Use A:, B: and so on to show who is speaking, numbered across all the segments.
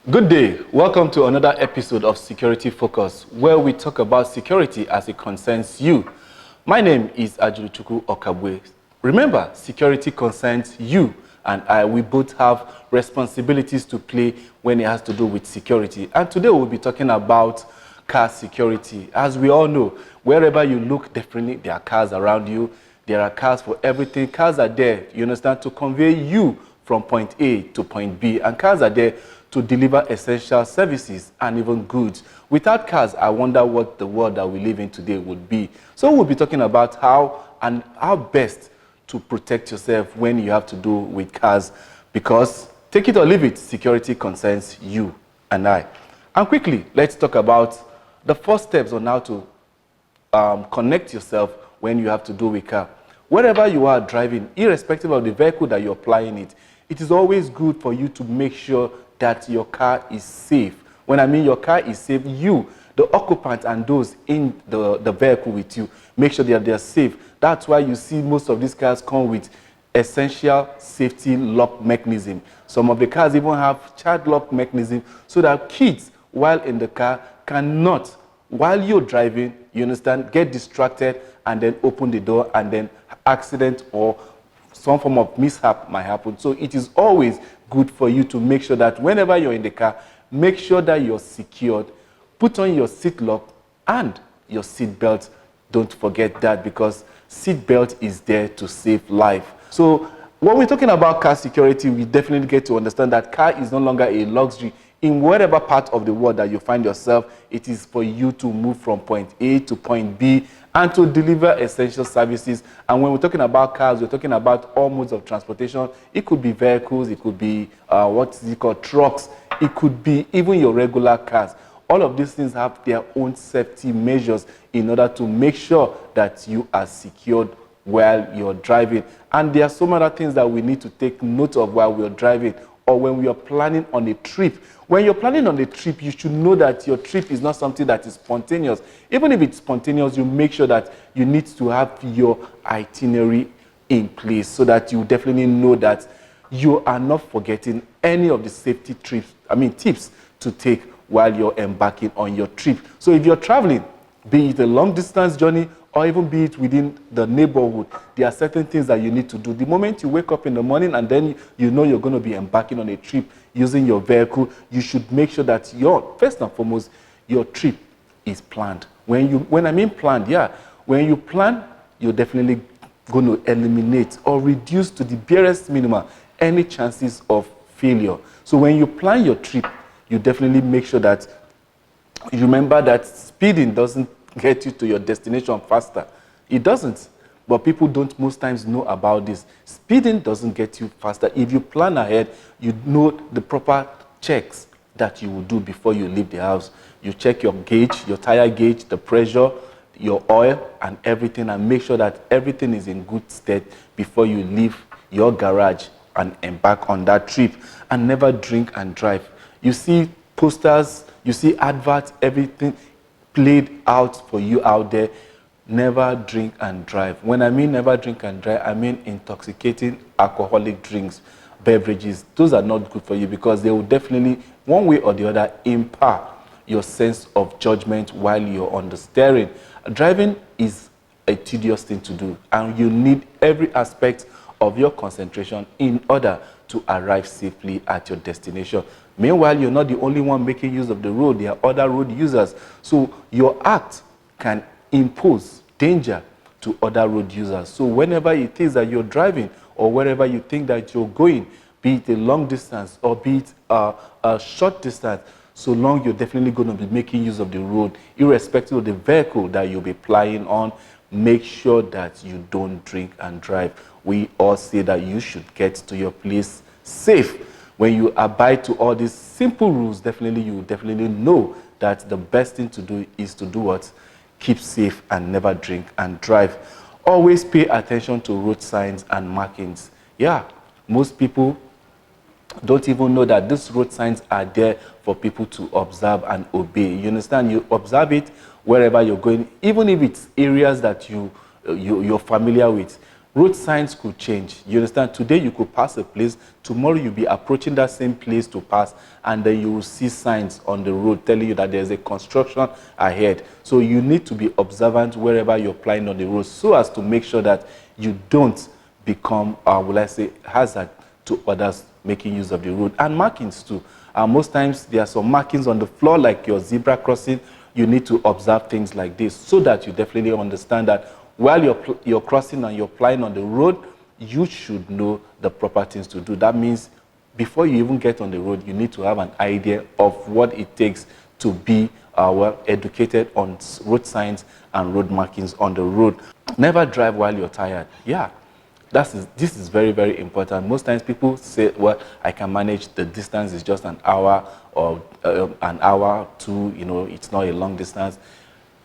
A: Good day. Welcome to another episode of Security Focus, where we talk about security as it concerns you. My name is Ajuluchuku Okabwe. Remember, security concerns you and I. We both have responsibilities to play when it has to do with security. And today we'll be talking about car security. As we all know, wherever you look, definitely there are cars around you. There are cars for everything. Cars are there, you understand, to convey you from point A to point B. And cars are there to deliver essential services and even goods. Without cars, I wonder what the world that we live in today would be. So we'll be talking about how best to protect yourself when you have to do with cars, because take it or leave it, security concerns you and I. And quickly, let's talk about the first steps on how to connect yourself when you have to do with car. Wherever you are driving, irrespective of the vehicle that you're applying it is always good for you to make sure that your car is safe. When I mean your car is safe, you, the occupant and those in the vehicle with you, make sure that they're safe. That's why you see most of these cars come with essential safety lock mechanism. Some of the cars even have child lock mechanism so that kids, while in the car, cannot, while you're driving, you understand, get distracted and then open the door and then accident or some form of mishap might happen. So it is always good for you to make sure that whenever you're in the car, make sure that you're secured, put on your seat lock and your seat belt. Don't forget that, because seat belt is there to save life. So when we're talking about car security, we definitely get to understand that car is no longer a luxury. In whatever part of the world that you find yourself, it is for you to move from point A to point B and to deliver essential services. And when we're talking about cars, we're talking about all modes of transportation. It could be vehicles, it could be trucks, it could be even your regular cars. All of these things have their own safety measures in order to make sure that you are secured while you're driving. And there are some other things that we need to take note of while we're driving or when we are planning on a trip. When you're planning on a trip, you should know that your trip is not something that is spontaneous. Even if it's spontaneous, you make sure that you need to have your itinerary in place so that you definitely know that you are not forgetting any of the safety tips to take while you're embarking on your trip. So if you're traveling, be it a long distance journey or even be it within the neighborhood, there are certain things that you need to do. The moment you wake up in the morning and then you know you're going to be embarking on a trip using your vehicle, you should make sure that first and foremost, your trip is planned. When I mean planned, when you plan, you're definitely going to eliminate or reduce to the barest minimum any chances of failure. So when you plan your trip, you definitely make sure that you remember that speeding doesn't get you to your destination faster. It doesn't. But people don't most times know about this. Speeding doesn't get you faster. If you plan ahead, you know the proper checks that you will do before you leave the house. You check your gauge, your tire gauge, the pressure, your oil, and everything, and make sure that everything is in good state before you leave your garage and embark on that trip. And never drink and drive. You see posters, you see adverts, everything played out for you out there. Never drink and drive. When I mean never drink and drive, I mean intoxicating alcoholic drinks, beverages. Those are not good for you because they will definitely, one way or the other, impair your sense of judgment while you're on the steering. Driving is a tedious thing to do, and you need every aspect of your concentration in order to arrive safely at your destination. Meanwhile, you're not the only one making use of the road. There are other road users. So your act can impose danger to other road users. So whenever it is that you're driving or wherever you think that you're going, be it a long distance or be it a short distance, so long you're definitely going to be making use of the road, irrespective of the vehicle that you'll be flying on, make sure that you don't drink and drive. We all say that you should get to your place safe. When you abide to all these simple rules, you definitely know that the best thing to do is to do what? Keep safe and never drink and drive. Always pay attention to road signs and markings. Most people don't even know that these road signs are there for people to observe and obey. You understand? You observe it wherever you're going, even if it's areas that you're familiar with. Road signs could change. You understand? Today you could pass a place, tomorrow you'll be approaching that same place to pass, and then you will see signs on the road telling you that there's a construction ahead. So you need to be observant wherever you're flying on the road so as to make sure that you don't become, will I say, hazard to others making use of the road. And markings too. Most times there are some markings on the floor like your zebra crossing. You need to observe things like this so that you definitely understand that while you're crossing and you're flying on the road, you should know the proper things to do. That means before you even get on the road, you need to have an idea of what it takes to be well educated on road signs and road markings on the road. Never drive while you're tired. Yeah, this is very, very important. Most times people say, well, I can manage, the distance is just an hour or an hour, two, you know, it's not a long distance.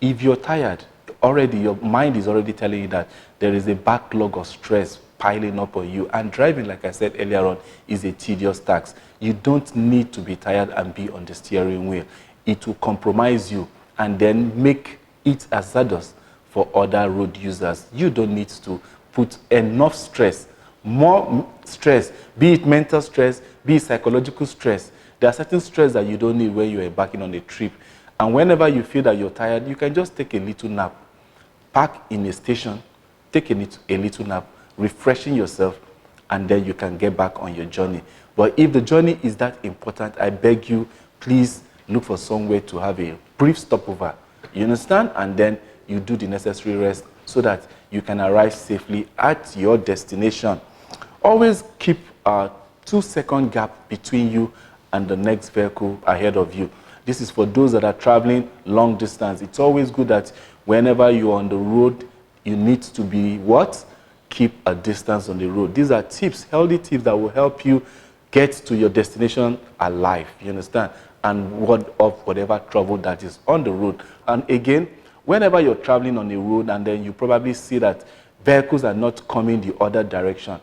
A: If you're tired, already your mind is already telling you that there is a backlog of stress piling up on you, and driving, like I said earlier on, is a tedious task. You don't need to be tired and be on the steering wheel. It will compromise you and then make it hazardous for other road users. You don't need to put enough stress, more stress, be it mental stress, be it psychological stress. There are certain stress that you don't need when you're embarking on a trip. And whenever you feel that you're tired, you can just take a little nap. Park in a station, take a little nap, refreshing yourself, and then you can get back on your journey. But if the journey is that important, I beg you, please look for somewhere to have a brief stopover. You understand? And then you do the necessary rest so that you can arrive safely at your destination. Always keep a 2-second gap between you and the next vehicle ahead of you. This is for those that are traveling long distance. It's always good that whenever you're on the road, you need to be what? Keep a distance on the road. These are tips, healthy tips that will help you get to your destination alive, you understand? And whatever trouble that is on the road. And again, whenever you're traveling on the road and then you probably see that vehicles are not coming the other direction,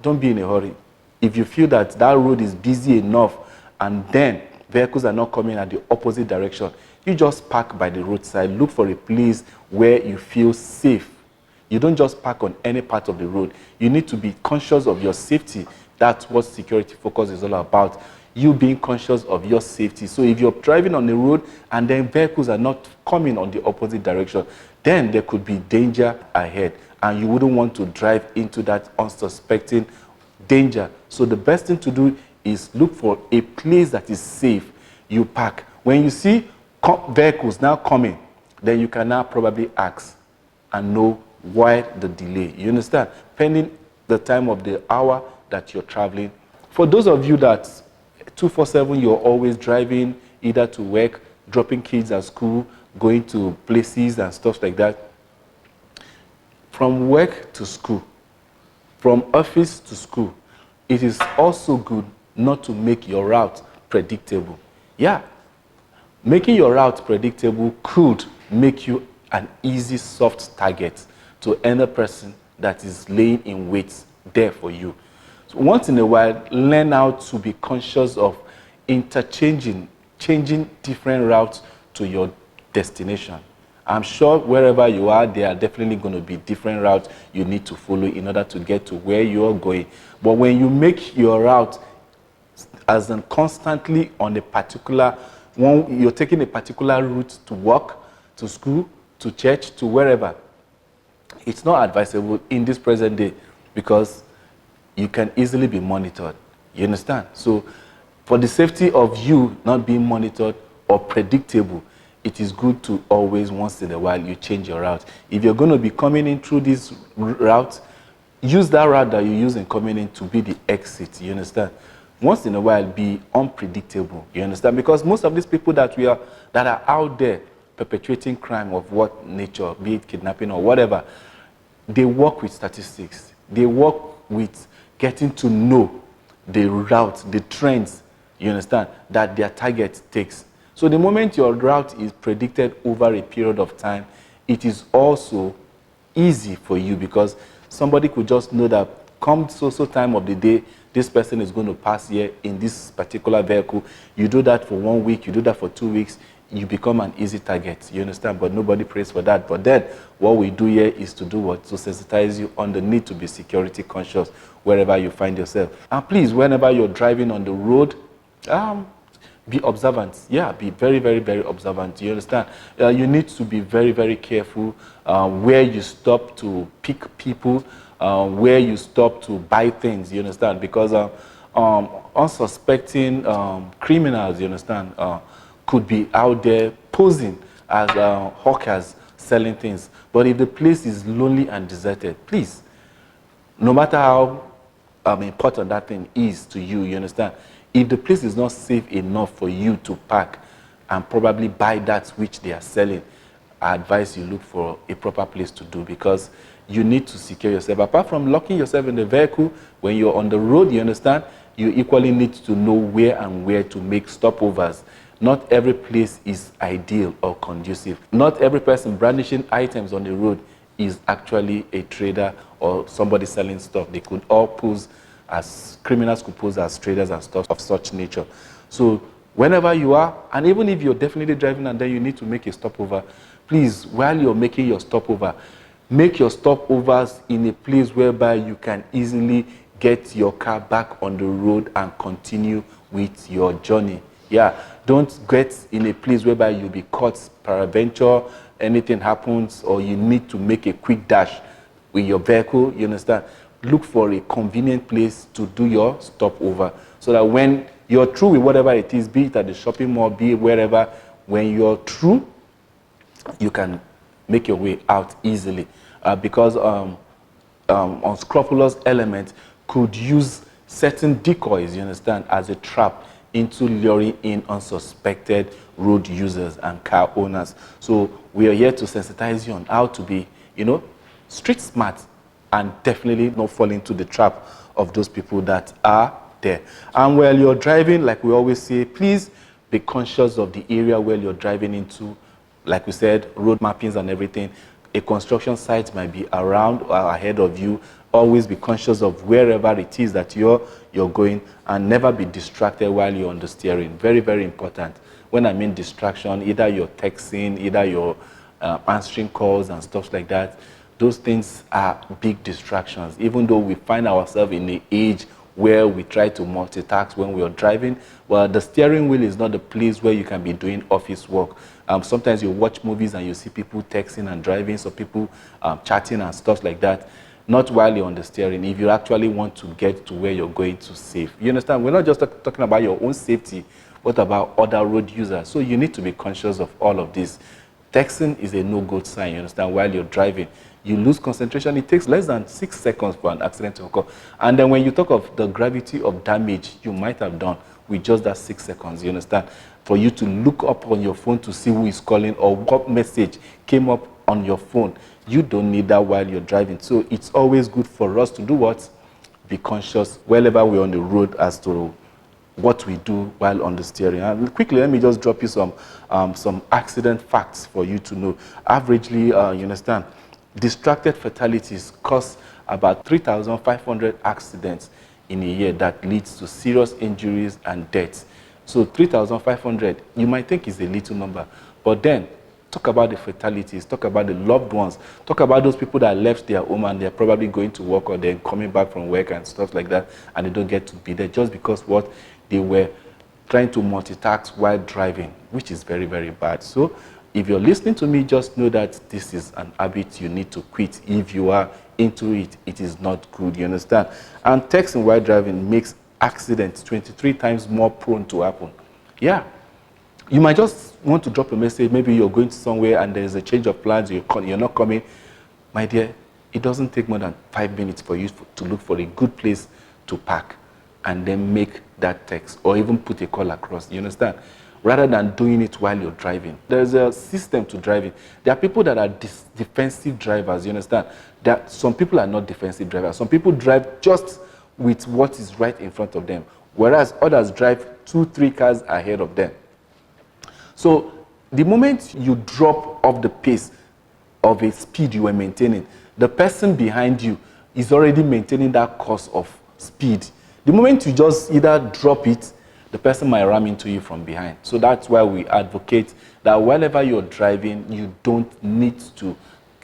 A: don't be in a hurry. If you feel that that road is busy enough and then vehicles are not coming at the opposite direction, you just park by the roadside. Look for a place where you feel safe. You don't just park on any part of the road. You need to be conscious of your safety. That's what security focus is all about. You being conscious of your safety. So if you're driving on the road and then vehicles are not coming on the opposite direction, then there could be danger ahead. And you wouldn't want to drive into that unsuspecting danger. So the best thing to do is look for a place that is safe. You park. When you see vehicles now coming, then you can now probably ask and know why the delay. You understand? Pending the time of the hour that you're traveling. For those of you that 247, you're always driving either to work, dropping kids at school, going to places and stuff like that. From work to school, from office to school, it is also good not to make your route predictable. Yeah, making your route predictable could make you an easy, soft target to any person that is laying in wait there for you. So once in a while, learn how to be conscious of changing different routes to your destination. I'm sure wherever you are, there are definitely going to be different routes you need to follow in order to get to where you're going. But when you make your route as in constantly on a particular one, you're taking a particular route to work, to school, to church, to wherever, it's not advisable in this present day because you can easily be monitored. You understand? So for the safety of you not being monitored or predictable, it is good to always, once in a while, you change your route. If you're going to be coming in through this route, use that route that you're using coming in to be the exit. You understand? Once in a while, be unpredictable. You understand? Because most of these people that are out there perpetrating crime of what nature, be it kidnapping or whatever, they work with statistics. They work with getting to know the route, the trends, you understand, that their target takes. So the moment your route is predicted over a period of time, it is also easy for you because somebody could just know that come so time of the day, this person is going to pass here in this particular vehicle. You do that for 1 week, you do that for 2 weeks. you become an easy target. You understand? But nobody prays for that. But then what we do here is to do what? To sensitize you on the need to be security conscious wherever you find yourself. And please, whenever you're driving on the road, be observant. Yeah, be very, very, very observant. You understand? You need to be very, very careful where you stop to pick people, where you stop to buy things. You understand? Because unsuspecting criminals, you understand, could be out there posing as hawkers selling things. But if the place is lonely and deserted, please, no matter how important that thing is to you, you understand, if the place is not safe enough for you to park and probably buy that which they are selling, I advise you look for a proper place to do, because you need to secure yourself. Apart from locking yourself in the vehicle, when you're on the road, you understand, you equally need to know where to make stopovers. Not every place is ideal or conducive. Not every person brandishing items on the road is actually a trader or somebody selling stuff. They could all pose as criminals, could pose as traders and stuff of such nature. So whenever you are, and even if you're definitely driving and then you need to make a stopover, please, while you're making your stopover, make your stopovers in a place whereby you can easily get your car back on the road and continue with your journey. Yeah, don't get in a place whereby you'll be caught peradventure, anything happens, or you need to make a quick dash with your vehicle, you understand? Look for a convenient place to do your stopover, so that when you're through with whatever it is, be it at the shopping mall, be it wherever, when you're through, you can make your way out easily. Because unscrupulous elements could use certain decoys, you understand, as a trap into luring in unsuspected road users and car owners. So we are here to sensitize you on how to be, street smart, and definitely not fall into the trap of those people that are there. And while you're driving, like we always say, please be conscious of the area where you're driving into. Like we said, road mappings and everything. A construction site might be around or ahead of you. Always be conscious of wherever it is that you're going, and never be distracted while you're on the steering. Very, very important. When I mean distraction, either you're texting, either you're answering calls and stuff like that. Those things are big distractions. Even though we find ourselves in an age where we try to multitask when we are driving, well, the steering wheel is not the place where you can be doing office work. Sometimes you watch movies and you see people texting and driving, so people chatting and stuff like that. Not while you're on the steering, if you actually want to get to where you're going to safe. You understand? We're not just talking about your own safety, but about other road users. So you need to be conscious of all of this. Texting is a no-go sign, you understand, while you're driving. You lose concentration. It takes less than 6 seconds for an accident to occur. And then when you talk of the gravity of damage you might have done with just that 6 seconds, you understand, for you to look up on your phone to see who is calling or what message came up on your phone, you don't need that while you're driving. So it's always good for us to do what? Be conscious wherever we're on the road as to what we do while on the steering. And quickly, let me just drop you some accident facts for you to know. Averagely, you understand, distracted fatalities cause about 3,500 accidents in a year that leads to serious injuries and deaths. So 3,500, you might think is a little number, but then talk about the fatalities, talk about the loved ones, talk about those people that left their home and they're probably going to work or they're coming back from work and stuff like that, and they don't get to be there just because what they were trying to multitask while driving, which is very, very bad. So if you're listening to me, just know that this is an habit you need to quit. If you are into it, it is not good, you understand? And texting while driving makes accidents 23 times more prone to happen. Yeah. You might just want to drop a message. Maybe you're going somewhere and there's a change of plans, you're not coming. My dear, it doesn't take more than 5 minutes for you to look for a good place to park and then make that text or even put a call across, you understand? Rather than doing it while you're driving. There's a system to driving. There are people that are defensive drivers, you understand? Some people are not defensive drivers. Some people drive just with what is right in front of them, whereas others drive 2-3 cars ahead of them. So the moment you drop off the pace of a speed you were maintaining, the person behind you is already maintaining that course of speed. The moment you just either drop it, the person might ram into you from behind. So that's why we advocate that whenever you're driving, you don't need to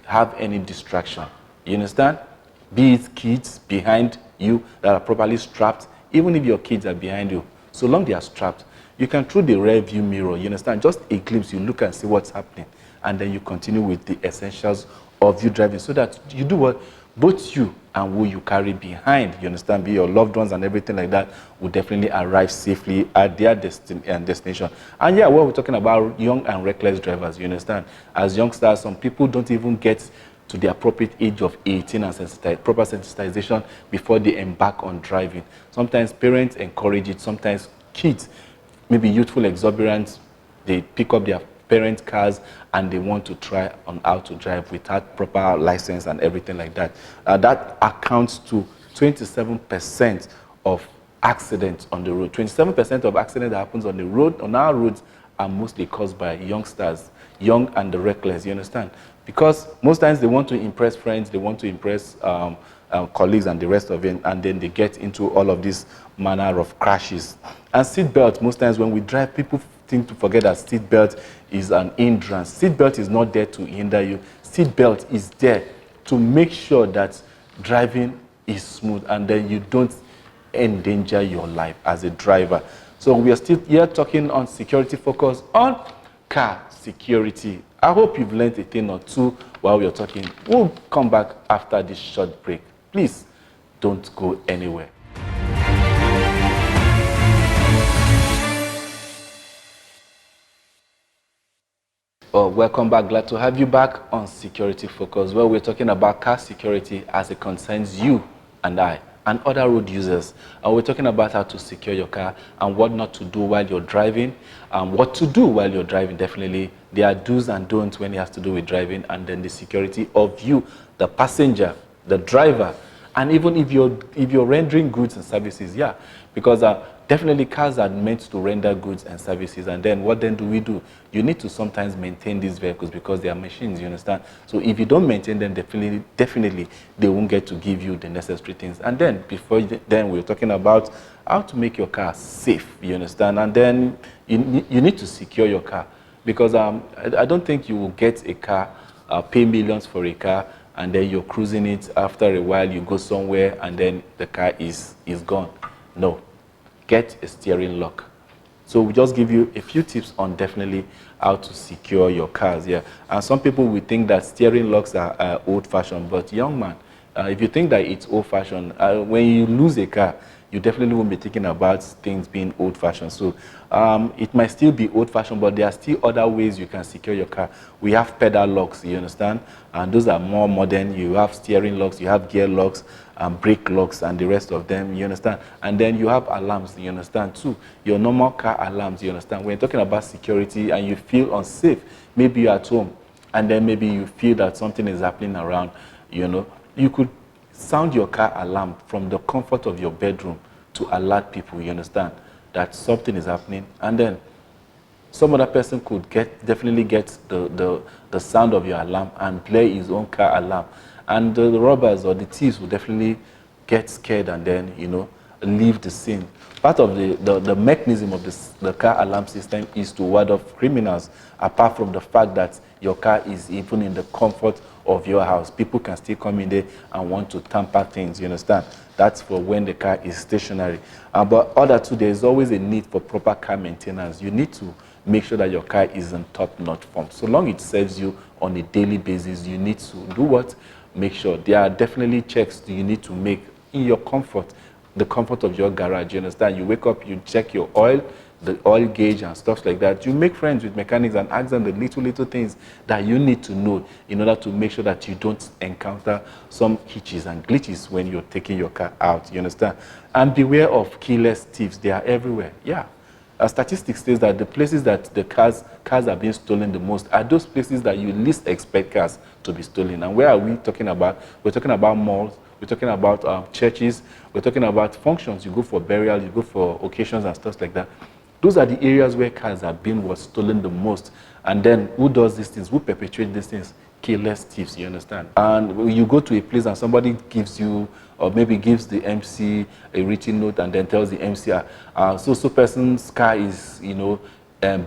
A: have any distraction. You understand? Be it kids behind you that are properly strapped, even if your kids are behind you, so long they are strapped, you can through the rear view mirror, you understand, just a glimpse, you look and see what's happening, and then you continue with the essentials of you driving, so that you do what both you and who you carry behind, you understand, be your loved ones and everything like that, will definitely arrive safely at their destination. And yeah, well, we're talking about young and reckless drivers, you understand. As youngsters, some people don't even get to the appropriate age of 18 and proper sensitization before they embark on driving. Sometimes parents encourage it, sometimes kids, maybe youthful exuberance, they pick up their parent cars and they want to try on how to drive without proper license and everything like that. That accounts to 27% of accidents on the road. 27% of accidents that happens on the road, on our roads, are mostly caused by youngsters, young and the reckless, you understand? Because most times they want to impress friends, they want to impress colleagues and the rest of it, and then they get into all of this manner of crashes. And seatbelt, most times when we drive, people tend to forget that seatbelt is an hindrance. Seatbelt is not there to hinder you. Seatbelt is there to make sure that driving is smooth and then you don't endanger your life as a driver. So we are still here talking on security focus on car security. I hope you've learned a thing or two while we are talking. We'll come back after this short break. Please don't go anywhere. Welcome back. Glad to have you back on Security Focus, where we're talking about car security as it concerns you and I and other road users. We're talking about how to secure your car and what not to do while you're driving, what to do while you're driving. Definitely, there are do's and don'ts when it has to do with driving, and then the security of you, the passenger, the driver, and even if you're rendering goods and services, yeah, because definitely cars are meant to render goods and services, and then what then do we do? You need to sometimes maintain these vehicles because they are machines, you understand? So if you don't maintain them, definitely they won't get to give you the necessary things. And then then we're talking about how to make your car safe, you understand? And then you need to secure your car, because I don't think you will get a car, pay millions for a car, and then you're cruising it. After a while, you go somewhere, and then the car is gone. No. Get a steering lock. So we just give you a few tips on definitely how to secure your cars. Yeah, and some people will think that steering locks are old-fashioned, but young man, if you think that it's old-fashioned, when you lose a car, you definitely won't be thinking about things being old-fashioned. So it might still be old-fashioned, but there are still other ways you can secure your car. We have pedal locks, you understand? And those are more modern. You have steering locks, you have gear locks, brake locks, and the rest of them, you understand? And then you have alarms, you understand, too. Your normal car alarms, you understand? When you're talking about security and you feel unsafe, maybe you're at home, and then maybe you feel that something is happening around, you know, you could sound your car alarm from the comfort of your bedroom to alert people, you understand, that something is happening. And then some other person could definitely get the sound of your alarm and play his own car alarm. And the robbers or the thieves will definitely get scared and then, you know, leave the scene. Part of the mechanism of the car alarm system is to ward off criminals, apart from the fact that your car is even in the comfort of your house. People can still come in there and want to tamper things, you understand? That's for when the car is stationary. But other two, there's always a need for proper car maintenance. You need to make sure that your car is in top-notch form. So long it serves you on a daily basis, you need to do what? Make sure. There are definitely checks that you need to make in your comfort, the comfort of your garage, you understand? You wake up, you check your oil, the oil gauge and stuff like that. You make friends with mechanics and ask them the little things that you need to know in order to make sure that you don't encounter some hitches and glitches when you're taking your car out, you understand? And beware of keyless thieves. They are everywhere. Yeah. Statistics says that the places that the cars are being stolen the most are those places that you least expect cars to be stolen. And where are we talking about? We're talking about malls, we're talking about churches, we're talking about functions. You go for burial, you go for occasions and stuff like that. Those are the areas where cars are being stolen the most. And then who does these things? Who perpetrates these things? keyless thieves, you understand? And when you go to a place and somebody gives you, or maybe gives the MC a written note and then tells the MC, so person's car is, you know,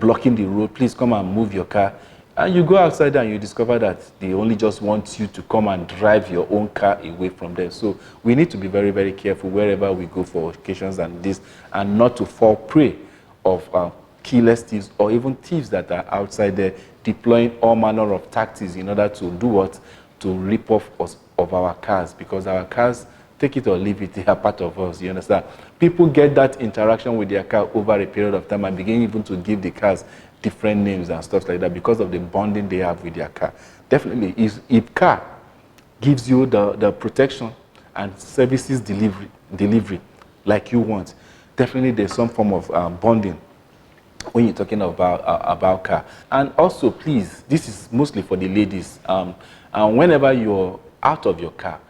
A: blocking the road, please come and move your car. And you go outside there and you discover that they only just want you to come and drive your own car away from them. So we need to be very, very careful wherever we go for occasions and this, and not to fall prey of keyless thieves, or even thieves that are outside there deploying all manner of tactics in order to do what? To rip off us of our cars, because our cars, take it or leave it, they are part of us, you understand? People get that interaction with their car over a period of time and begin even to give the cars different names and stuff like that because of the bonding they have with their car. Definitely, if car gives you the protection and services delivery like you want, definitely there's some form of bonding when you're talking about car. And also, please, this is mostly for the ladies. And whenever you're out of your car,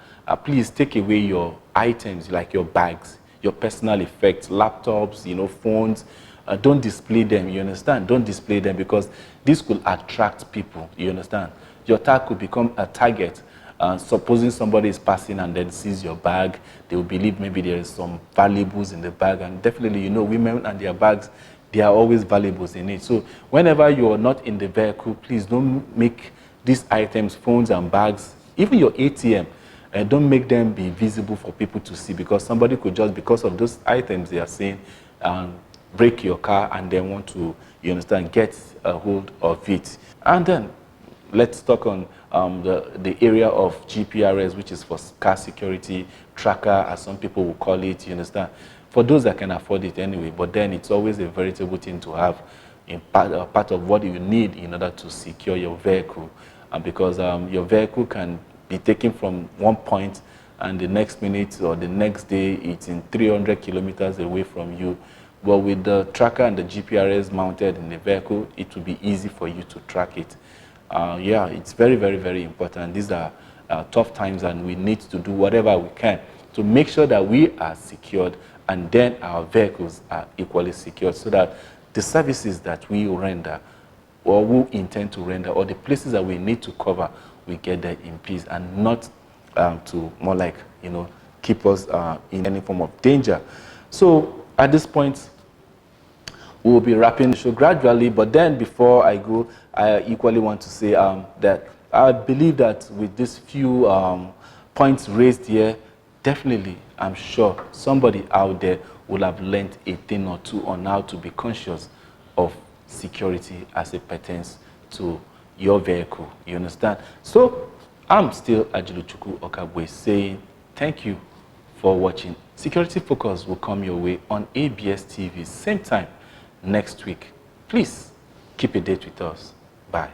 A: please take away your items like your bags, your personal effects, laptops, you know, phones. Don't display them, you understand? Don't display them, because this could attract people, you understand? Your tag could become a target. Supposing somebody is passing and then sees your bag, they will believe maybe there is some valuables in the bag. And definitely, you know, women and their bags, there are always valuables in it. So whenever you're not in the vehicle, please don't make these items, phones and bags, even your ATM, don't make them be visible for people to see, because somebody could just, because of those items they are seeing, break your car and then want to, you understand, get a hold of it. And then let's talk on the area of GPRS, which is for car security tracker, as some people will call it, you understand, for those that can afford it anyway. But then it's always a veritable thing to have in part of what you need in order to secure your vehicle, because your vehicle can be taken from one point and the next minute or the next day it's in 300 kilometers away from you. But with the tracker and the GPRS mounted in the vehicle, it will be easy for you to track it. Yeah, it's very, very, very important. These are tough times, and we need to do whatever we can to make sure that we are secured, and then our vehicles are equally secured, so that the services that we render or we intend to render, or the places that we need to cover, we get there in peace, and not to more like, you know, keep us in any form of danger. So at this point, we'll be wrapping the show gradually. But then before I go, I equally want to say that I believe that with these few points raised here, definitely, I'm sure somebody out there will have learned a thing or two on how to be conscious of security as it pertains to your vehicle. You understand? So I'm still Ajiluchukwu Okabwe saying thank you for watching. Security Focus will come your way on ABS TV, same time next week. Please keep a date with us. Bye.